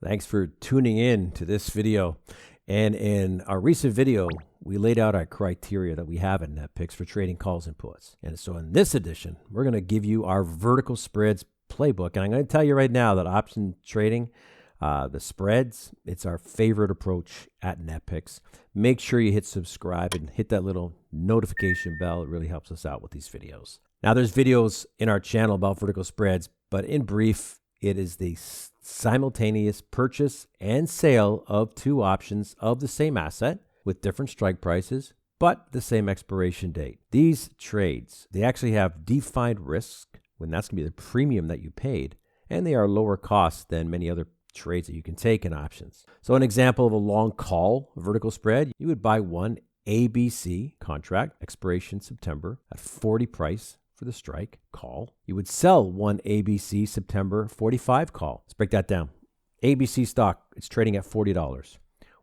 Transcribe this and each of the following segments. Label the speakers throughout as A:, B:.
A: Thanks for tuning in to this video. And in our recent video, we laid out our criteria that we have in NetPicks for trading calls and puts. And so in this edition, we're going to give you our vertical spreads playbook. And I'm going to tell you right now that option trading, the spreads, it's our favorite approach at NetPicks. Make sure you hit subscribe and hit that little notification bell. It really helps us out with these videos. Now, there's videos in our channel about vertical spreads, but in brief, it is the simultaneous purchase and sale of two options of the same asset with different strike prices, but the same expiration date. These trades, they actually have defined risk, when that's going to be the premium that you paid, and they are lower cost than many other trades that you can take in options. So an example of a long call vertical spread, you would buy one ABC contract, expiration September at 40 price for the strike call. You would sell one ABC September 45 call. Let's break that down. ABC stock, it's trading at $40.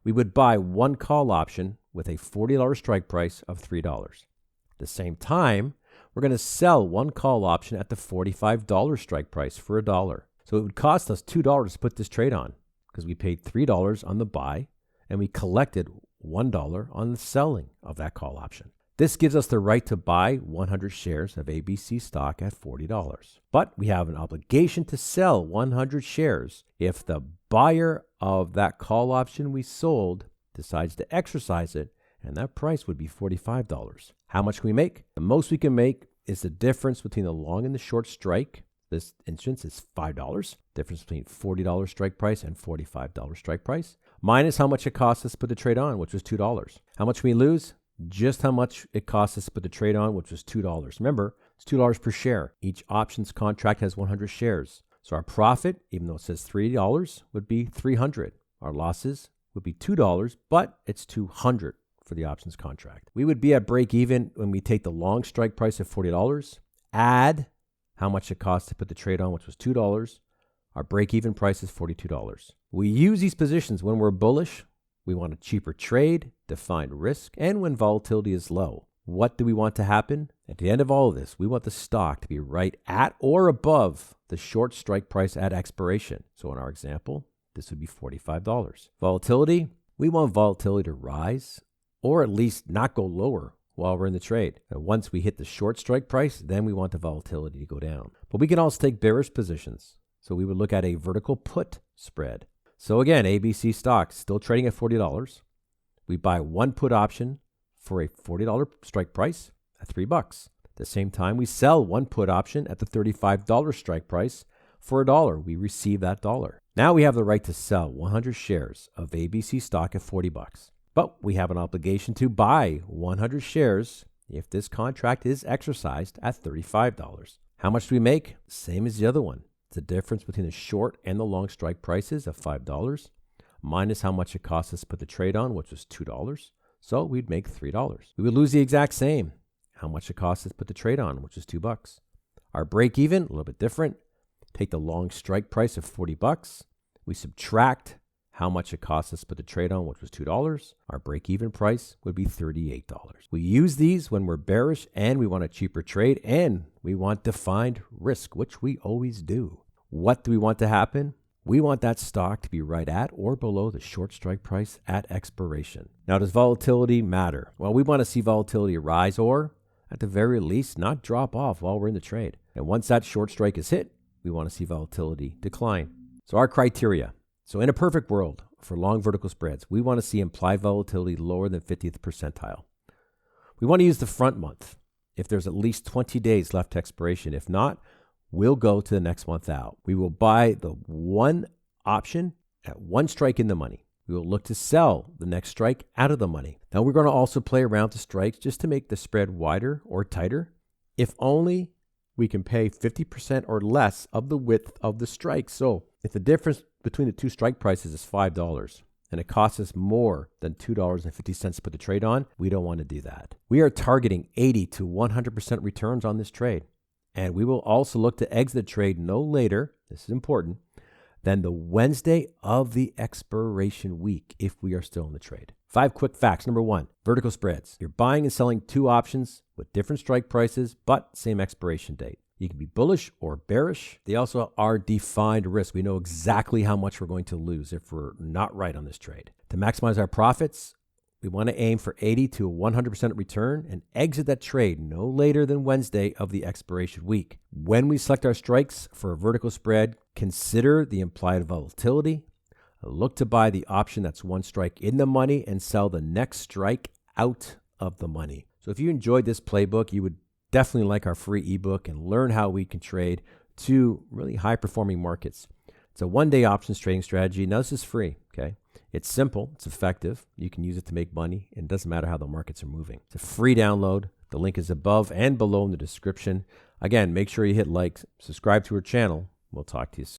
A: We would buy one call option with a $40 strike price of $3. At the same time, we're going to sell one call option at the $45 strike price for $1. So it would cost us $2 to put this trade on because we paid $3 on the buy and we collected $1 on the selling of that call option. This gives us the right to buy 100 shares of ABC stock at $40. But we have an obligation to sell 100 shares if the buyer of that call option we sold decides to exercise it, and that price would be $45. How much can we make? The most we can make is the difference between the long and the short strike. This instance is $5. Difference between $40 strike price and $45 strike price, minus how much it costs us to put the trade on, which was $2. How much can we lose? Just how much it costs us to put the trade on, which was $2. Remember, it's $2 per share. Each options contract has 100 shares. So our profit, even though it says $3, would be $300. Our losses would be $2, but it's $200 for the options contract. We would be at break even when we take the long strike price of $40, add how much it costs to put the trade on, which was $2. Our break even price is $42. We use these positions when we're bullish. We want a cheaper trade, defined risk, and when volatility is low. What do we want to happen? At the end of all of this, we want the stock to be right at or above the short strike price at expiration. So in our example, this would be $45. Volatility, we want volatility to rise or at least not go lower while we're in the trade. And once we hit the short strike price, then we want the volatility to go down. But we can also take bearish positions. So we would look at a vertical put spread. So again, ABC stock still trading at $40. We buy one put option for a $40 strike price at $3. At the same time, we sell one put option at the $35 strike price for $1. We receive that $1. Now we have the right to sell 100 shares of ABC stock at $40. But we have an obligation to buy 100 shares if this contract is exercised at $35. How much do we make? Same as the other one. The difference between the short and the long strike prices of $5 minus how much it costs us to put the trade on, which was $2. So we'd make $3. We would lose the exact same. How much it costs us to put the trade on, which is $2. Our break even, a little bit different. Take the long strike price of $40. We subtract how much it costs us to put the trade on, which was $2. Our break even price would be $38. We use these when we're bearish and we want a cheaper trade and we want defined risk, which we always do. What do we want to happen? We want that stock to be right at or below the short strike price at expiration. Now, does volatility matter? Well, we want to see volatility rise or, at the very least, not drop off while we're in the trade. And once that short strike is hit, we want to see volatility decline. So our criteria. So in a perfect world, for long vertical spreads, we want to see implied volatility lower than 50th percentile. We want to use the front month if there's at least 20 days left to expiration. If not, we'll go to the next month out. We will buy the one option at one strike in the money. We will look to sell the next strike out of the money. Now we're going to also play around with strikes just to make the spread wider or tighter. If only we can pay 50% or less of the width of the strike. So if the difference between the two strike prices is $5 and it costs us more than $2.50 to put the trade on, we don't want to do that. We are targeting 80 to 100% returns on this trade. And we will also look to exit the trade no later, this is important, than the Wednesday of the expiration week if we are still in the trade. 5 quick facts. Number 1, vertical spreads. You're buying and selling two options with different strike prices, but same expiration date. You can be bullish or bearish. They also are defined risk. We know exactly how much we're going to lose if we're not right on this trade. To maximize our profits, we want to aim for 80 to 100% return and exit that trade no later than Wednesday of the expiration week. When we select our strikes for a vertical spread, consider the implied volatility. Look to buy the option that's one strike in the money and sell the next strike out of the money. So if you enjoyed this playbook, you would definitely like our free ebook and learn how we can trade two really high-performing markets. It's a one-day options trading strategy. Now, this is free, okay? It's simple. It's effective. You can use it to make money, and it doesn't matter how the markets are moving. It's a free download. The link is above and below in the description. Again, make sure you hit like, subscribe to our channel. We'll talk to you soon.